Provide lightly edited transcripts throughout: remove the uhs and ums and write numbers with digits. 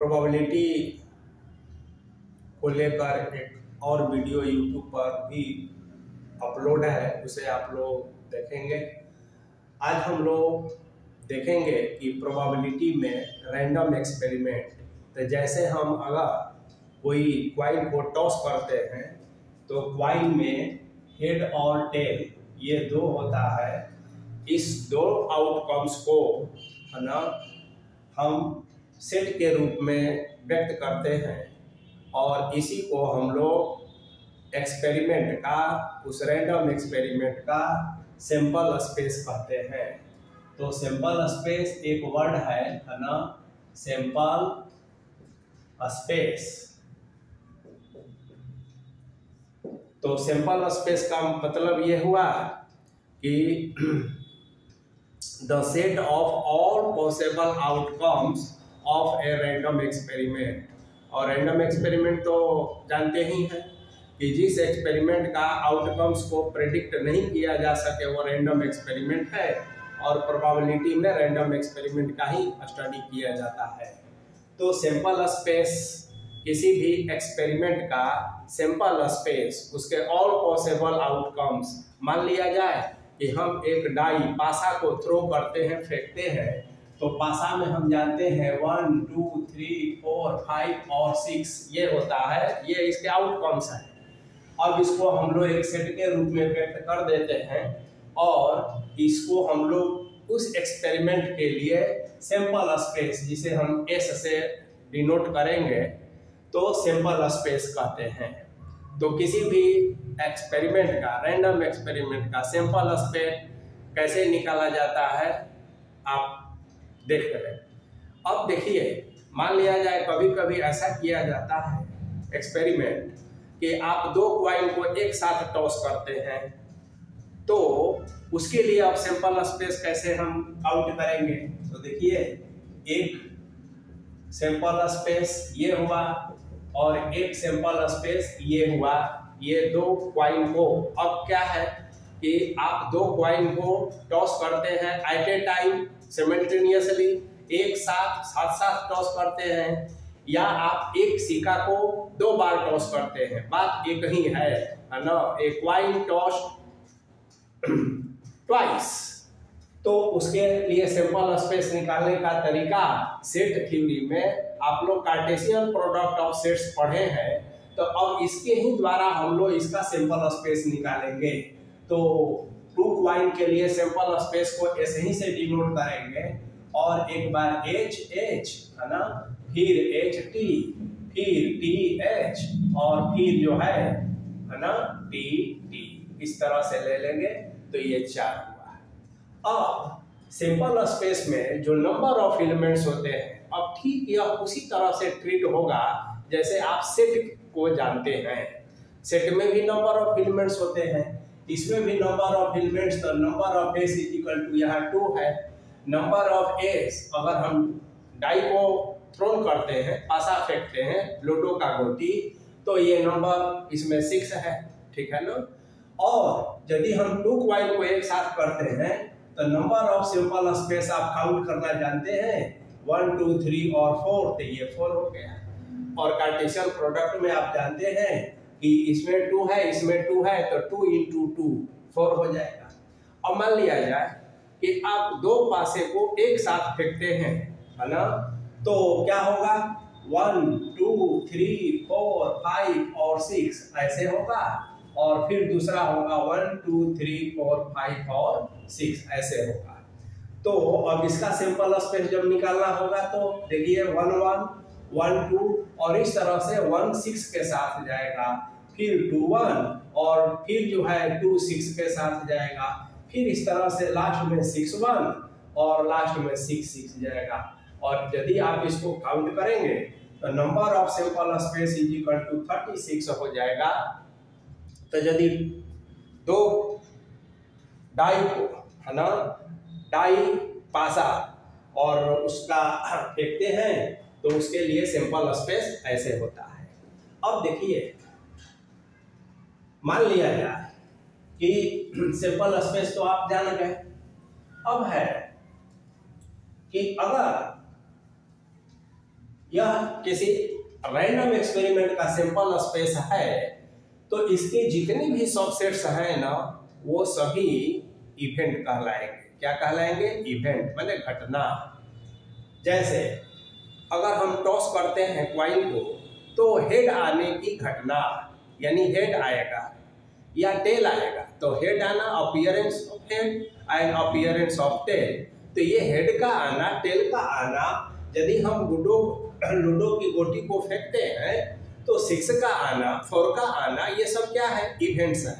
Probability को लेकर एक और वीडियो यूट्यूब पर भी अपलोड है, उसे आप लोग देखेंगे। आज हम लोग देखेंगे कि प्रोबेबिलिटी में रैंडम एक्सपेरिमेंट। तो जैसे हम अगर कोई क्वाइन को टॉस करते हैं तो क्वाइन में हेड और टेल ये दो होता है। इस दो आउटकम्स को है ना हम सेट के रूप में व्यक्त करते हैं और इसी को हम लोग एक्सपेरिमेंट का, उस रैंडम एक्सपेरिमेंट का सैंपल स्पेस कहते हैं। तो सैंपल स्पेस एक वर्ड है ना, सैंपल स्पेस। तो सैंपल स्पेस का मतलब ये हुआ कि the set of all possible outcomes of a random experiment. और रैंडम एक्सपेरिमेंट तो जानते ही हैं कि जिस एक्सपेरिमेंट का आउटकम्स को प्रेडिक्ट नहीं किया जा सके वो रैंडम एक्सपेरिमेंट है, और प्रोबेबिलिटी में रैंडम एक्सपेरिमेंट का ही स्टडी किया जाता है। तो सैंपल स्पेस किसी भी एक्सपेरिमेंट का सैंपल स्पेस, उसके ऑल पॉसिबल आउटकम्स। मान लिया जाए कि हम एक डाई पासा को थ्रो करते हैं, फेंकते हैं, तो पासा में हम जानते हैं 1 2 3 4 5 और 6 ये होता है, ये इसके आउटकम्स हैं। अब इसको हम लोग एक सेट के रूप में व्यक्त कर देते हैं और इसको हम लोग उस एक्सपेरिमेंट के लिए सैंपल स्पेस, जिसे हम एस से डिनोट करेंगे, तो सैंपल स्पेस कहते हैं। तो किसी भी एक्सपेरिमेंट का, रैंडम एक्सपेरिमेंट का सैंपल स्पेस कैसे निकाला जाता है आप देख रहे। अब देखिए, मान लिया जाए कभी कभी ऐसा किया जाता है एक्सपेरिमेंट कि आप दो क्वाइन को एक साथ टॉस करते हैं, तो उसके लिए आप सैंपल स्पेस कैसे हम काउंट करेंगे। तो देखिए, एक सैंपल स्पेस ये हुआ और एक सैंपल स्पेस ये हुआ। ये दो क्वाइन को, अब क्या है कि आप दो क्वाइन को टॉस करते हैं एट ए टाइम, सिमल्टेनियसली, एक साथ साथ टॉस करते हैं, या आप एक सिक्का को दो बार टॉस करते हैं। बात एक ही है ना, ए क्वाइन टॉस ट्वाइस। तो उसके लिए सैंपल स्पेस निकालने का तरीका, सेट थ्योरी में आप लोग कार्टेशियन प्रोडक्ट ऑफ सेट्स पढ़े हैं, तो अब इसके ही द्वारा हम लोग इसका सैंपल स्पेस निकालेंगे। तो टू क्वाइन के लिए सैंपल स्पेस को ऐसे ही से डिनोट करेंगे, और एक बार एच एच है ना, फिर एच टी, फिर टी एच, और फिर जो है ना टी टी, इस तरह से ले लेंगे। तो ये 4 हुआ। अब सैंपल स्पेस में जो नंबर ऑफ एलिमेंट्स होते हैं, अब ठीक यह उसी तरह से ट्रीट होगा जैसे आप सेट को जानते हैं। सेट में भी नंबर ऑफ एलिमेंट्स होते हैं, इसमें भी नंबर ऑफ एलिमेंट्स। तो number of S is equal to यहाँ 2 है। नंबर ऑफ एस, अगर हम डाई को थ्रोन करते हैं, पासा फेंकते हैं, लूडो का गोटी, तो ये नंबर इसमें 6 है, ठीक है ना। और यदि हम 2 क्वाइन को एक साथ करते हैं तो नंबर ऑफ सैंपल स्पेस आप काउंट करना जानते हैं, 1 2 3 और 4, तो ये 4 हो गया। और कार्टेशियन प्रोडक्ट में आप जानते हैं कि इसमें 2 है, इसमें 2 है, तो 2 into 2 4 हो जाएगा। अब मान लिया जाए कि आप दो पासे को एक साथ फेंकते हैं, है ना, तो क्या होगा, 1 2 3 4 5 और 6 ऐसे होगा, और फिर दूसरा होगा 1 2 3 4 5 और 6 ऐसे होगा। तो अब इसका सैंपल स्पेस जब निकालना होगा तो देखिए 1 1 1 2, और इस तरह से 1 6 के साथ जाएगा, फिर 2 1, और फिर जो है 2 6 के साथ जाएगा, फिर इस तरह से लास्ट में 6 1, और लास्ट में 6 6 जाएगा। और यदि आप इसको काउंट करेंगे तो number of sample space is equal to 36 हो जाएगा। तो यदि दो डाई को, है ना, डाई पासा और उसका फेंकते हैं, तो उसके लिए सैंपल स्पेस ऐसे होता है। अब देखिए, मान लिया जाए कि सैंपल स्पेस तो आप जान गए। अब है कि अगर यह किसी रैंडम एक्सपेरिमेंट का सैंपल स्पेस है, तो इसके जितने भी सबसेट्स हैं ना, वो सभी इवेंट कहलाएंगे। क्या कहलाएंगे? इवेंट माने घटना। जैसे अगर हम टॉस करते हैं क्वाइन को, तो हेड आने की घटना, यानी हेड आएगा या टेल आएगा, तो हेड आना appearance of head and appearance of tail. तो ये हेड का आना, टेल का आना, यदि हम लूडो की गोटी को फेंकते हैं तो 6 का आना, 4 का आना, ये सब क्या है? इवेंट्स है।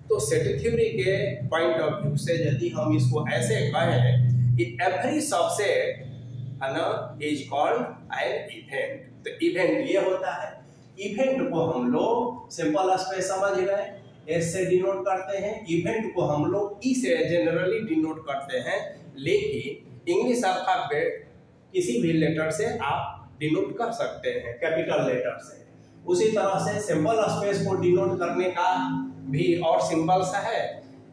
तो सेट थ्योरी के पॉइंट ऑफ व्यू से यदि हम इसको ऐसे कहें कि एवरी सबसेट है ना इज कॉल्ड एन इवेंट। तो इवेंट ये होता है। इवेंट को हम लोग सिंपल स्पेस समझ गए, एस से डिनोट करते हैं। इवेंट को हम लोग ई से जनरली डिनोट करते हैं, लेकिन इंग्लिश अल्फाबेट किसी भी लेटर से आप डिनोट कर सकते हैं, कैपिटल लेटर से। उसी तरह से सिंपल स्पेस को डिनोट करने का भी और सिंबल्स है,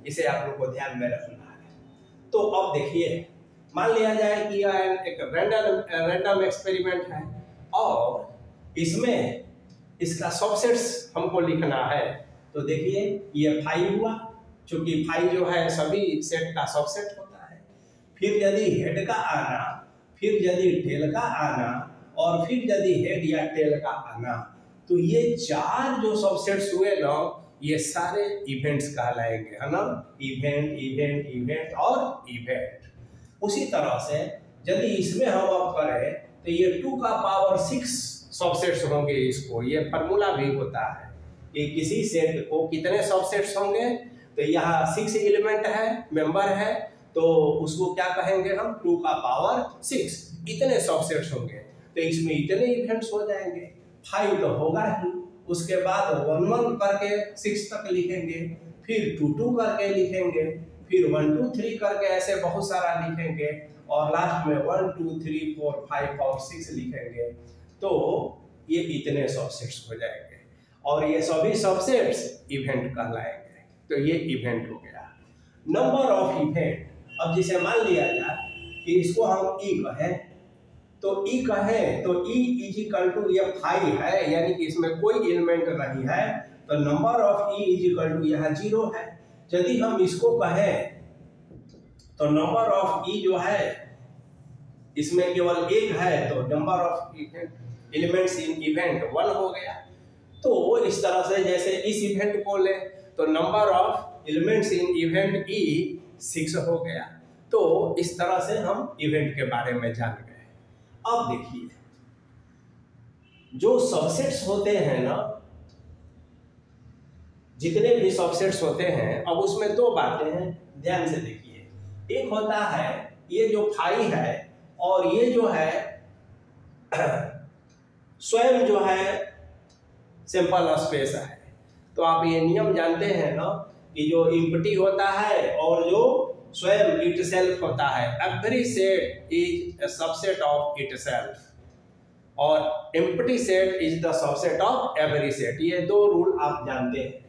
इसे आप लोग को ध्यान में रखना है। तो अब देखिए, मान लिया जाए कि यह एक रैंडम एक्सपेरिमेंट है और इसमें इसका सबसेट्स हमको लिखना है। तो देखिए ये 5 हुआ, चूंकि 5 जो है सभी सेट का सबसेट होता है। फिर यदि हेड का आना, फिर यदि टेल का आना, और फिर यदि हेड या टेल का आना, तो ये 4 जो सबसेट्स हुए ना, ये सारे इवेंट्स कहलाएंगे, है ना। इवेंट, इवेंट, इवेंट और इवेंट। उसी तरह से यदि इसमें हम अब करें तो ये 2 का पावर 6 सबसेट्स होंगे। इसको ये फार्मूला भी होता है कि किसी सेट को कितने सबसेट्स होंगे। तो यहाँ 6 एलिमेंट है, मेंबर है, तो उसको क्या कहेंगे हम? 2 का पावर 6 इतने सबसेट्स होंगे, तो इसमें इतने इवेंट्स हो जाएंगे। 5 तो होगा ही, उसके बाद 1-1 करके 6 तक लिखेंगे, फिर 2-2 करके लिखेंगे, फिर 1-2-3 करके ऐसे बहुत सारा लिखेंगे, और लास्ट में 1-2-3-4-5 और 6 लिखेंगे। तो ये इतने सबसेट्स हो जाएंगे और ये सभी सबसेट्स इवेंट कहलाएंगे। तो ये इवेंट हो गया। नंबर ऑफ इवेंट, अब जिसे मान लिया जाए कि इसको हम ई कहें, तो ई कहें तो ई इज इक्वल टू ये 5 है, यानी कि इसमें कोई एलिमेंट नहीं है, तो number of E is equal to यहाँ 0 है। यदि हम इसको कहें तो नंबर ऑफ ई जो है इसमें केवल 1 है, तो number of elements in event 1 हो गया। तो इस तरह से जैसे इस इवेंट को ले तो number of elements in event E 6 हो गया। तो इस तरह से हम इवेंट के बारे में जान गए। अब देखिए, जो सबसेट्स होते हैं ना, जितने भी सबसेट्स होते हैं, अब उसमें 2 बातें हैं, ध्यान से देखिए। एक होता है ये जो 5 है, और ये जो है स्वयं जो है सिंपल स्पेस है। तो आप ये नियम जानते हैं ना कि जो इम्प्टी होता है और जो स्वयं इटसेल्फ होता है, every set is a subset of itself, और empty set is the subset of every set. ये 2 रूल आप जानते हैं।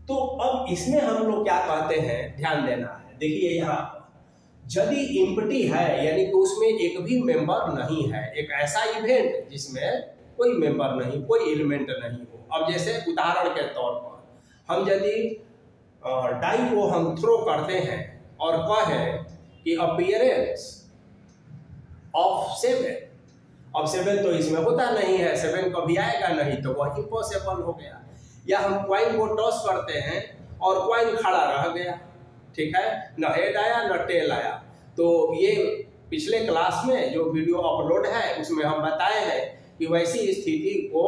तो अब इसमें हम लोग क्या कहते हैं, ध्यान देना है। देखिए यहाँ यदि एम्प्टी है, यानी कि उसमें एक भी मेंबर नहीं है, एक ऐसा इवेंट जिसमें कोई मेंबर नहीं, कोई एलिमेंट नहीं हो। अब जैसे उदाहरण के तौर पर हम यदि डाई को हम थ्रो करते हैं और कहें कि अपीयरेंस ऑफ 7, अब 7 तो इसमें होता नहीं है, 7 कभी आएगा नहीं, तो वह इम्पॉसिबल हो गया। या हम क्वाइन को टॉस करते हैं और क्वाइन खड़ा रह गया, ठीक है, न हेड आया न टेल आया। तो ये पिछले क्लास में जो वीडियो अपलोड है उसमें हम बताए हैं कि वैसी स्थिति को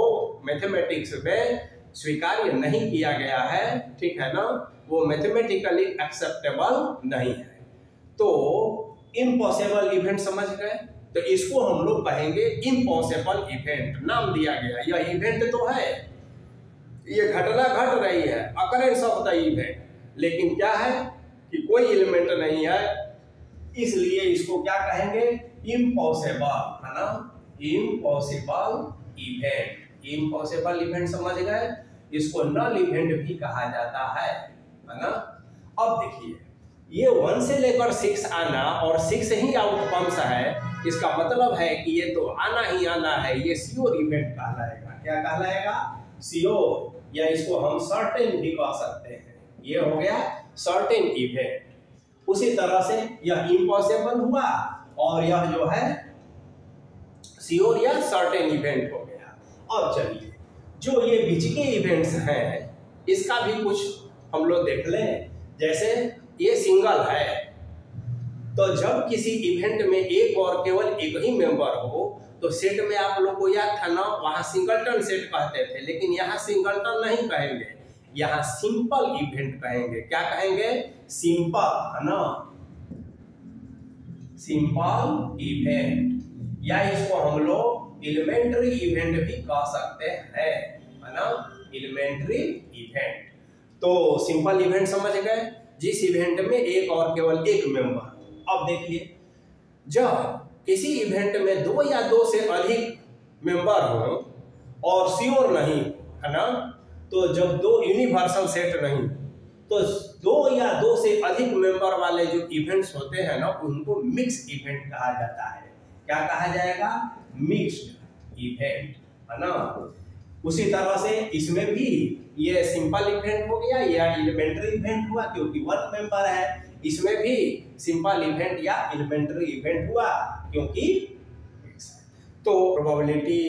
मैथमेटिक्स में स्वीकार्य नहीं किया गया है, ठीक है ना, वो मैथमेटिकली एक्सेप्टेबल नहीं है। तो इम्पॉसिबल इवेंट समझ गए, तो इसको हम लोग कहेंगे इम्पॉसिबल इवेंट, नाम दिया गया। यह इवेंट तो है, ये घटना घट रही है, अकरेंस ऑफ द इवेंट, लेकिन क्या है कि कोई एलिमेंट नहीं है, इसलिए इसको क्या कहेंगे? इम्पॉसिबल, है ना, इम्पॉसिबल इवेंट। इम्पॉसिबल इवेंट समझ गए, इसको नल इवेंट भी कहा जाता है ना। अब देखिए, ये 1 से लेकर 6 आना और 6 ही आउटकम्स है, इसका मतलब है कि ये तो आना ही आना है, ये श्योर इवेंट कहलाएगा। क्या कहलाएगा? श्योर, या इसको हम सर्टेन भी कह सकते हैं। ये हो गया सर्टेन इवेंट। उसी तरह से यह इम्पॉसिबल हुआ और यह जो है श्योर या सर्टेन इवेंट हो गया। अब चलिए, जो ये बीच के इवेंट्स हैं इसका भी कुछ हम लोग देख लें। जैसे ये सिंगल है, तो जब किसी इवेंट में एक और केवल एक ही मेंबर हो तो सेट में आप लोग को याद था ना, वहां सिंगलटन सेट कहते थे, लेकिन यहाँ सिंगलटन नहीं कहेंगे, यहाँ सिंपल इवेंट कहेंगे। क्या कहेंगे? सिंपल, है ना, सिंपल इवेंट, या इसको हम लोग एलिमेंट्री इवेंट भी कह सकते हैं, है ना, एलिमेंट्री इवेंट। तो सिंपल इवेंट समझ गए, जिस इवेंट में एक और केवल एक मेंबर। अब देखिए, जब किसी इवेंट में दो या दो से अधिक मेंबर हो और श्योर नहीं, है ना, तो जब दो यूनिवर्सल सेट नहीं, तो दो या दो से अधिक मेंबर वाले जो इवेंट्स होते हैं ना, उनको मिक्स इवेंट कहा जाता है। क्या कहा जाएगा? मिक्स्ड इवेंट, है ना। उसी तरह से इसमें भी ये सिंपल इवेंट हो गया या एलिमेंट्री इवेंट हुआ, क्योंकि वन मेंबर है। इसमें भी सिंपल इवेंट या एलिमेंट्री इवेंट हुआ क्योंकि तो प्रोबेबिलिटी